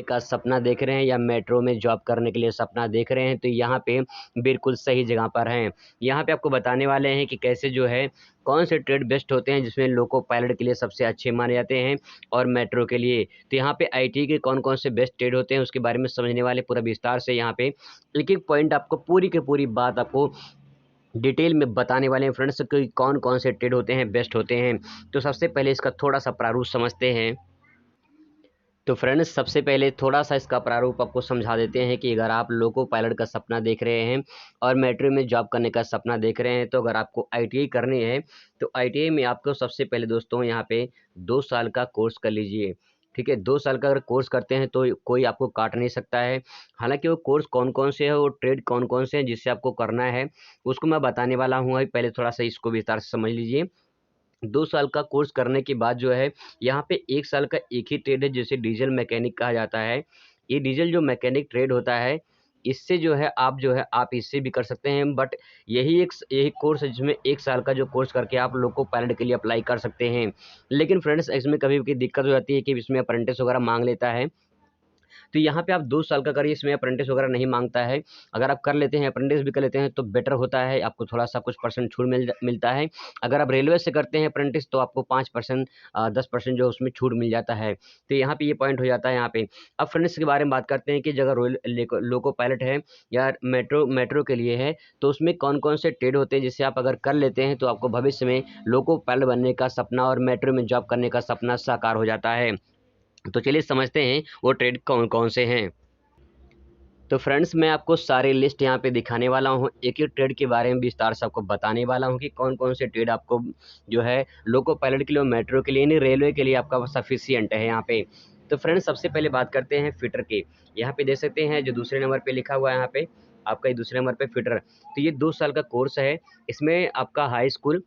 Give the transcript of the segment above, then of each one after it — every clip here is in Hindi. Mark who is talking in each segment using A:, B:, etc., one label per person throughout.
A: का सपना देख रहे हैं या मेट्रो में जॉब करने के लिए सपना देख रहे हैं, तो यहाँ पे बिल्कुल सही जगह पर हैं। यहाँ पे आपको बताने वाले हैं कि कैसे जो है कौन से ट्रेड बेस्ट होते हैं जिसमें लोको पायलट के लिए सबसे अच्छे माने जाते हैं और मेट्रो के लिए। तो यहाँ पे आईटी के कौन कौन से बेस्ट ट्रेड होते हैं उसके बारे में समझने वाले पूरा विस्तार से यहाँ पे एक एक पॉइंट आपको पूरी की पूरी बात आपको डिटेल में बताने वाले हैं फ्रेंड्स कि कौन कौन से ट्रेड होते हैं बेस्ट होते हैं। तो सबसे पहले इसका थोड़ा सा प्रारूप समझते हैं। तो फ्रेंड्स सबसे पहले थोड़ा सा इसका प्रारूप आपको समझा देते हैं कि अगर आप लोको पायलट का सपना देख रहे हैं और मेट्रो में जॉब करने का सपना देख रहे हैं, तो अगर आपको आईटीआई करनी है तो आईटीआई में आपको सबसे पहले दोस्तों यहाँ पे 2 साल का कोर्स कर लीजिए। ठीक है, 2 साल का अगर कोर्स करते हैं तो कोई आपको काट नहीं सकता है। हालांकि वो कोर्स कौन कौन से है, वो ट्रेड कौन कौन से हैं जिससे आपको करना है, उसको मैं बताने वाला हूँ। अभी पहले थोड़ा सा इसको विस्तार से समझ लीजिए। 2 साल का कोर्स करने के बाद जो है यहाँ पे 1 साल का एक ही ट्रेड है जिसे डीजल मैकेनिक कहा जाता है। ये डीजल जो मैकेनिक ट्रेड होता है, इससे जो है आप इससे भी कर सकते हैं, बट यही कोर्स है जिसमें 1 साल का जो कोर्स करके आप लोको पायलट के लिए अप्लाई कर सकते हैं। लेकिन फ्रेंड्स इसमें कभी कभी दिक्कत हो जाती है कि इसमें अप्रेंटिस वगैरह मांग लेता है। तो यहाँ पे आप 2 साल का करिए, इसमें अप्रेंटिस वगैरह नहीं मांगता है। अगर आप कर लेते हैं, अप्रेंटिस भी कर लेते हैं तो बेटर होता है, आपको थोड़ा सा कुछ परसेंट छूट मिलता है। अगर आप रेलवे से करते हैं अप्रेंटिस तो आपको 5% 10% जो उसमें छूट मिल जाता है। तो यहाँ पे ये पॉइंट हो जाता है यहाँ पे। अब फ्रेंड्स के बारे में बात करते हैं कि अगर लोको पायलट है या मेट्रो के लिए है, तो उसमें कौन कौन से ट्रेड होते हैं जिससे आप अगर कर लेते हैं तो आपको भविष्य में लोको पायलट बनने का सपना और मेट्रो में जॉब करने का सपना साकार हो जाता है। तो चलिए समझते हैं वो ट्रेड कौन कौन से हैं। तो फ्रेंड्स मैं आपको सारी लिस्ट यहाँ पे दिखाने वाला हूँ, एक एक ट्रेड के बारे में विस्तार से आपको बताने वाला हूँ कि कौन कौन से ट्रेड आपको जो है लोको पायलट के लिए और मेट्रो के लिए यानी रेलवे के लिए आपका सफिशियंट है यहाँ पे। तो फ्रेंड्स सबसे पहले बात करते हैं फिटर की। यहाँ पे देख सकते हैं जो दूसरे नंबर पे लिखा हुआ है यहाँ पे आपका, ये दूसरे नंबर पे फिटर। तो ये 2 साल का कोर्स है। इसमें आपका हाई स्कूल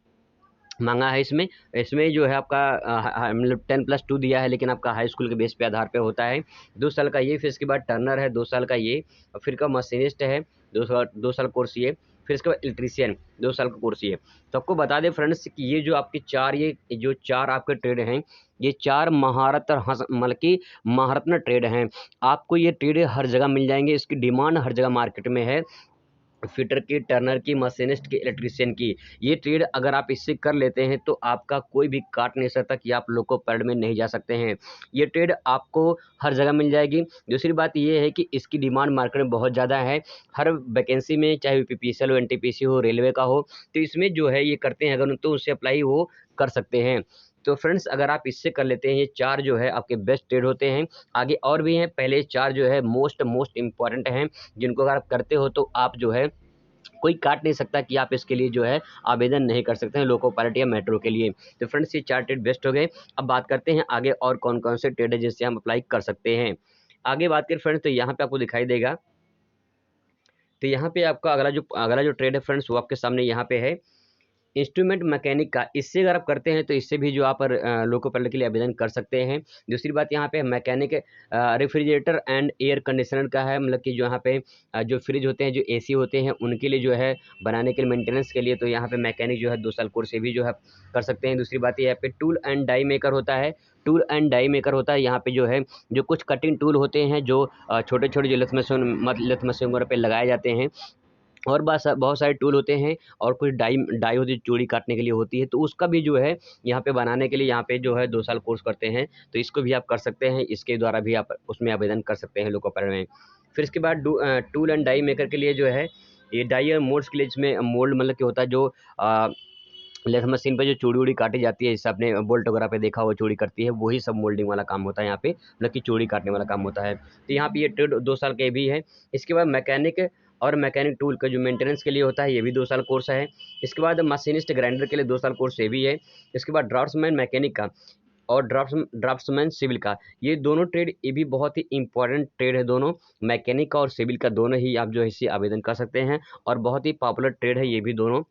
A: मांगा है। इसमें इसमें जो है आपका मतलब 10+2 दिया है, लेकिन आपका हाई स्कूल के बेस पे आधार पे होता है। 2 साल का ये, फिर इसके बाद टर्नर है 2 साल का ये, और फिर का मशीनिस्ट है 2 साल कोर्स ये, फिर इसके बाद इलेक्ट्रीशियन 2 साल का कोर्स ये। तो आपको बता दें फ्रेंड्स कि ये जो आपके ये जो 4 आपके ट्रेड हैं, ये 4 महारत मतलब कि महारत्न ट्रेड हैं। आपको ये ट्रेड हर जगह मिल जाएंगे, इसकी डिमांड हर जगह मार्केट में है। फिटर की, टर्नर की, मशीनिस्ट की, इलेक्ट्रीशियन की, ये ट्रेड अगर आप इससे कर लेते हैं तो आपका कोई भी काट नहीं सकता कि आप लोको पायलट में नहीं जा सकते हैं। ये ट्रेड आपको हर जगह मिल जाएगी। दूसरी बात ये है कि इसकी डिमांड मार्केट में बहुत ज़्यादा है। हर वैकेंसी में, चाहे पीपीसीएल हो, एनटीपीसी हो, रेलवे का हो, तो इसमें जो है ये करते हैं अगर, तो उससे अप्लाई वो कर सकते हैं। तो फ्रेंड्स अगर आप इससे कर लेते हैं, ये 4 जो है आपके बेस्ट ट्रेड होते हैं। आगे और भी हैं, पहले 4 जो है मोस्ट इंपॉर्टेंट हैं, जिनको अगर आप करते हो तो आप जो है कोई काट नहीं सकता कि आप इसके लिए जो है आवेदन नहीं कर सकते हैं लोको पायलट या मेट्रो के लिए। तो फ्रेंड्स ये 4 ट्रेड बेस्ट हो गए। अब बात करते हैं आगे और कौन कौन से ट्रेड है जिससे हम अप्लाई कर सकते हैं। आगे बात करें फ्रेंड्स तो यहाँ पे आपको दिखाई देगा। तो यहाँ पे आपका अगला जो ट्रेड है फ्रेंड्स वो आपके सामने यहाँ पे है, इंस्ट्रूमेंट मैकेनिक का। इससे अगर आप करते हैं तो इससे भी जो आप लोको पायलट के लिए आवेदन कर सकते हैं। दूसरी बात यहाँ पे mechanic refrigerator and air conditioner का है, मतलब कि जो यहाँ पे जो फ्रिज होते हैं, जो एसी होते हैं, उनके लिए जो है बनाने के लिए, मेंटेनेंस के लिए, तो यहाँ पे मैकेनिक जो है 2 साल कोर्स से भी जो है कर सकते हैं। दूसरी बात यहाँ पे टूल एंड डाई मेकर होता है। टूल एंड डाई मेकर होता है यहाँ पे जो है जो कुछ कटिंग टूल होते हैं जो छोटे छोटे जो लेथ मशीन वगैरह पे लगाए जाते हैं, और बहुत सारे टूल होते हैं, और कुछ डाई डाई होती है चूड़ी काटने के लिए होती है, तो उसका भी जो है यहाँ पे बनाने के लिए यहाँ पे जो है 2 साल कोर्स करते हैं। तो इसको भी आप कर सकते हैं, इसके द्वारा भी आप उसमें आवेदन कर सकते हैं लोको पायलट में। फिर इसके बाद टूल एंड डाई मेकर के लिए जो है ये डाई और मोल्ड्स के लिए, इसमें मोल्ड मतलब कि होता है जो लेथ मशीन पे जो चूड़ी उड़ी काटी जाती है, जैसे आपने बोल्ट वगैरह पे देखा हो चूड़ी करती है, वही सब मोल्डिंग वाला काम होता है यहाँ पे, मतलब कि चूड़ी काटने वाला काम होता है। तो यहाँ पे ये ट्रेड 2 साल के भी है। इसके बाद मैकेनिक और मैकेनिक टूल का जो मेंटेनेंस के लिए होता है, ये भी 2 साल कोर्स है। इसके बाद मशीनिस्ट ग्राइंडर के लिए 2 साल कोर्स ये भी है। इसके बाद ड्राफ्ट्समैन मैकेनिक का और ड्राफ्ट्समैन सिविल का, ये दोनों ट्रेड ये भी बहुत ही इंपॉर्टेंट ट्रेड है। दोनों मैकेनिक का और सिविल का दोनों ही आप जो है इससे आवेदन कर सकते हैं, और बहुत ही पॉपुलर ट्रेड है ये भी दोनों,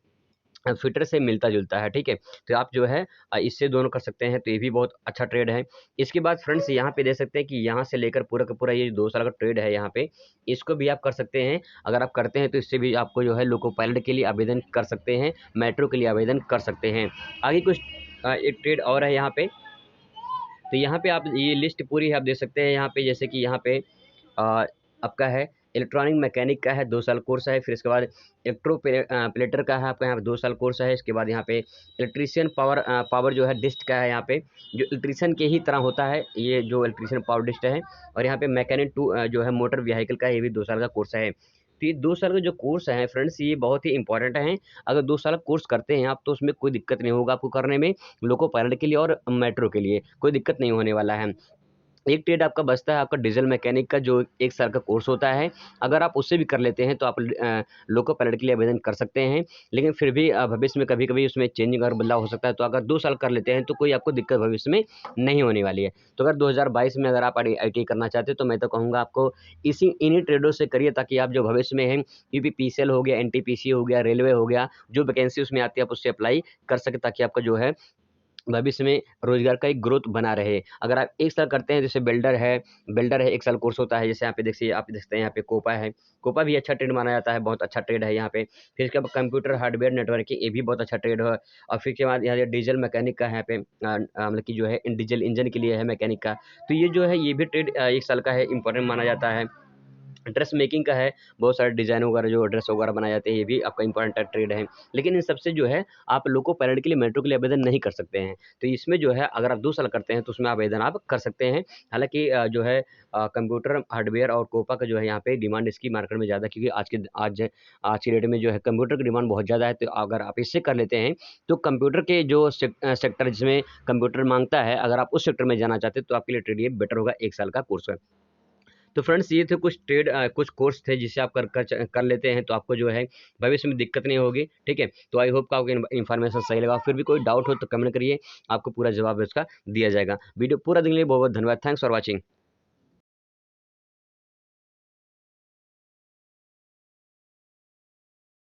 A: फिटर से मिलता जुलता है। ठीक है, तो आप जो है इससे दोनों कर सकते हैं, तो ये भी बहुत अच्छा ट्रेड है। इसके बाद फ्रेंड्स यहाँ पे देख सकते हैं कि यहाँ से लेकर पूरा का पूरा ये 2 साल का ट्रेड है यहाँ पे, इसको भी आप कर सकते हैं। अगर आप करते हैं तो इससे भी आपको जो है लोको पायलट के लिए आवेदन कर सकते हैं, मेट्रो के लिए आवेदन कर सकते हैं। आगे कुछ एक ट्रेड और है यहाँ पे। तो यहाँ पे आप ये लिस्ट पूरी आप देख सकते हैं यहाँ पे, जैसे कि यहाँ पे आपका है इलेक्ट्रॉनिक मैकेनिक का है 2 साल कोर्स है, फिर इसके बाद प्लेटर का है आपका यहाँ पे 2 साल कोर्स है। इसके बाद यहाँ पे इलेक्ट्रीशियन पावर जो है डिस्ट का है, यहाँ पे जो इलेक्ट्रीशियन के ही तरह होता है ये जो इलेक्ट्रीशियन पावर डिस्ट है। और यहाँ पे मैकेनिक 2 जो है मोटर व्हीकल का, ये भी 2 साल का कोर्स है। तो ये 2 साल का जो कोर्स है फ्रेंड्स, ये बहुत ही इंपॉर्टेंट है। अगर 2 साल का कोर्स करते हैं आप तो उसमें कोई दिक्कत नहीं होगा आपको करने में, लोको पायलट के लिए और मेट्रो के लिए कोई दिक्कत नहीं होने वाला है। एक ट्रेड आपका बचता है आपका डीजल मैकेनिक का, जो 1 साल का कोर्स होता है। अगर आप उससे भी कर लेते हैं तो आप लोको पायलट के लिए आवेदन कर सकते हैं। लेकिन फिर भी भविष्य में कभी-कभी उसमें चेंजिंग और बदलाव हो सकता है। तो अगर 2 साल कर लेते हैं तो कोई आपको दिक्कत भविष्य में नहीं होने वाली है। तो अगर 2022 में अगर आप आईटीआई करना चाहते हैं तो मैं तो कहूँगा आपको इन्हीं ट्रेडों से करिए, ताकि आप जो भविष्य में हैं यूपीपीसीएल हो गया, एनटीपीसी हो गया, रेलवे हो गया, जो वैकेंसी उसमें आती है आप उससे अप्लाई कर सकें, ताकि आपका जो है भविष्य में रोजगार का एक ग्रोथ बना रहे। अगर आप 1 साल करते हैं, जैसे बिल्डर है 1 साल कोर्स होता है। जैसे यहाँ पे देखिए आप देखते हैं यहाँ पे कोपा है, कोपा भी अच्छा ट्रेड माना जाता है, बहुत अच्छा ट्रेड है यहाँ पे। फिर इसके बाद कंप्यूटर हार्डवेयर नेटवर्किंग, ये भी बहुत अच्छा ट्रेड है। और फिर इसके बाद यहाँ डीजल मैकेनिक का है यहाँ पे मतलब कि जो है डीजल इंजन के लिए है मैकेनिक का। तो ये जो है ये भी ट्रेड 1 साल का है, इंपॉर्टेंट माना जाता है। ड्रेस मेकिंग का है, बहुत सारे डिज़ाइन वगैरह जो ड्रेस वगैरह बनाए जाते हैं, ये भी आपका इंपॉर्टेंट ट्रेड है। लेकिन इन सबसे जो है आप लोको पायलट के लिए, मेट्रो के लिए आवेदन नहीं कर सकते हैं। तो इसमें जो है अगर आप 2 साल करते हैं तो उसमें आवेदन आप कर सकते हैं। हालाँकि जो है कंप्यूटर हार्डवेयर और कोपा का जो है यहाँ पे डिमांड इसकी मार्केट में ज़्यादा, क्योंकि आज की डेट में जो है कंप्यूटर की डिमांड बहुत ज़्यादा है। तो अगर आप इससे कर लेते हैं तो कंप्यूटर के जो सेक्टर जिसमें कंप्यूटर माँगता है, अगर आप उस सेक्टर में जाना चाहते हैं तो आपके लिए ट्रेड ये बेटर होगा, 1 साल का कोर्स है। तो फ्रेंड्स ये थे कुछ कोर्स थे जिसे आप कर लेते हैं तो आपको जो है भविष्य में दिक्कत नहीं होगी, ठीक है। तो आई होप कि आपको इन्फॉर्मेशन सही लगा। फिर भी कोई डाउट हो तो कमेंट करिए, आपको पूरा जवाब उसका दिया जाएगा। वीडियो पूरा देखने के लिए बहुत बहुत धन्यवाद। Thanks for watching.